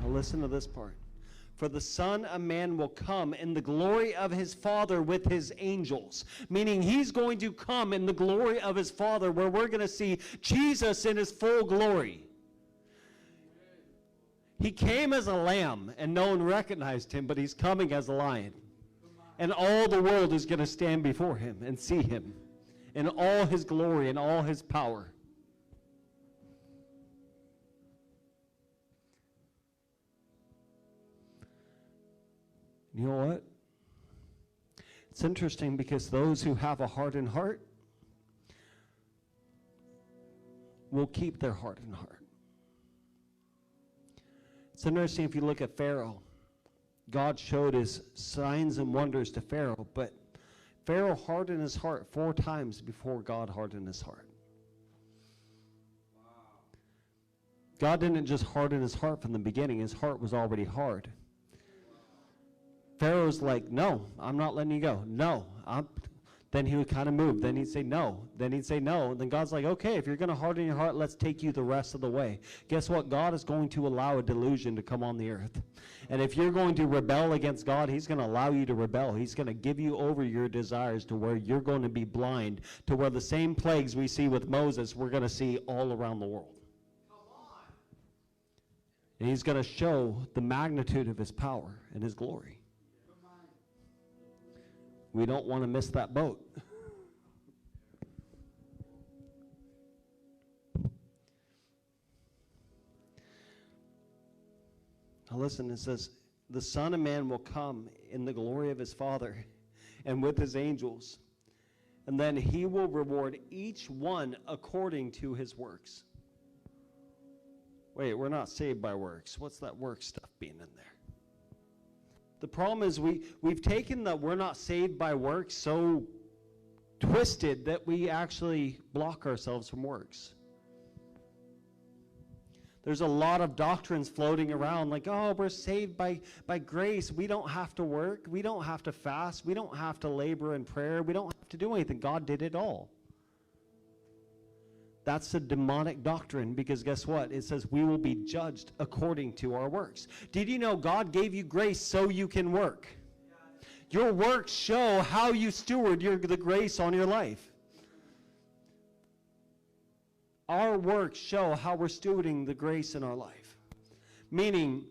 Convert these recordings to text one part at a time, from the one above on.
Now listen to this part. For the Son of Man will come in the glory of his Father with his angels. Meaning he's going to come in the glory of his Father, where we're going to see Jesus in his full glory. He came as a lamb and no one recognized him, but he's coming as a lion. And all the world is going to stand before him and see him in all his glory and all his power. You know what? It's interesting because those who have a hardened heart will keep their hardened heart. It's interesting if you look at Pharaoh. God showed his signs and wonders to Pharaoh, but Pharaoh hardened his heart 4 times before God hardened his heart. Wow. God didn't just harden his heart from the beginning. His heart was already hard. Pharaoh's like, no, I'm not letting you go. No. Then he would kind of move. Then he'd say no. Then he'd say no. And then God's like, okay, if you're going to harden your heart, let's take you the rest of the way. Guess what? God is going to allow a delusion to come on the earth. And if you're going to rebel against God, he's going to allow you to rebel. He's going to give you over your desires to where you're going to be blind, to where the same plagues we see with Moses, we're going to see all around the world. Come on. And he's going to show the magnitude of his power and his glory. We don't want to miss that boat. Now listen, it says, the Son of Man will come in the glory of his Father and with his angels, and then he will reward each one according to his works. Wait, we're not saved by works. What's that work stuff being in there? The problem is we've taken that we're not saved by works so twisted that we actually block ourselves from works. There's a lot of doctrines floating around like, oh, we're saved by grace. We don't have to work. We don't have to fast. We don't have to labor in prayer. We don't have to do anything. God did it all. That's a demonic doctrine, because guess what? It says we will be judged according to our works. Did you know God gave you grace so you can work? Your works show how you steward the grace on your life. Our works show how we're stewarding the grace in our life. Meaning,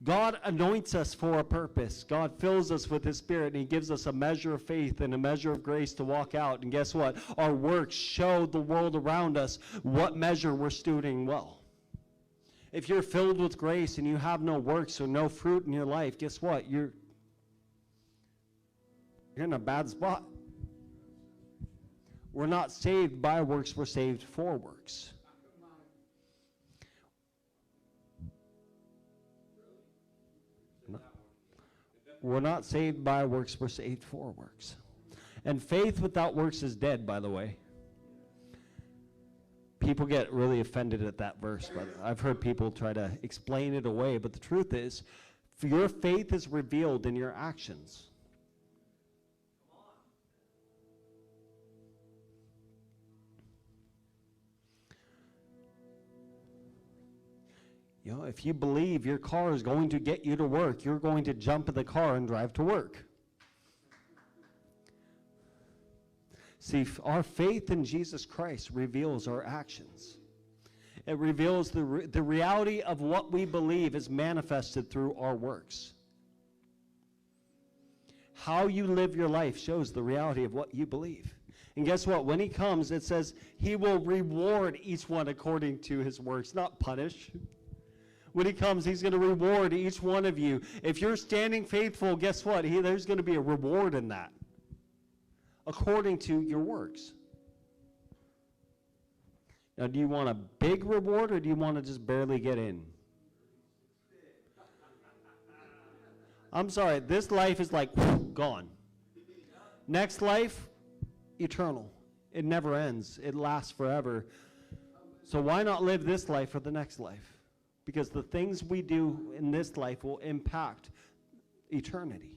God anoints us for a purpose. God fills us with his Spirit, and he gives us a measure of faith and a measure of grace to walk out. And guess what? Our works show the world around us what measure we're stewarding well. If you're filled with grace and you have no works or no fruit in your life, guess what? You're in a bad spot. We're not saved by works, we're saved for works. We're not saved by works, we're saved for works. And faith without works is dead, by the way. People get really offended at that verse, but I've heard people try to explain it away. But the truth is, your faith is revealed in your actions. You know, if you believe your car is going to get you to work, you're going to jump in the car and drive to work. See, our faith in Jesus Christ reveals our actions. It reveals the reality of what we believe is manifested through our works. How you live your life shows the reality of what you believe. And guess what? When he comes, it says he will reward each one according to his works, not punish. When he comes, he's going to reward each one of you. If you're standing faithful, guess what? There's going to be a reward in that, according to your works. Now, do you want a big reward, or do you want to just barely get in? I'm sorry, this life is like, gone. Next life, eternal. It never ends. It lasts forever. So why not live this life for the next life? Because the things we do in this life will impact eternity.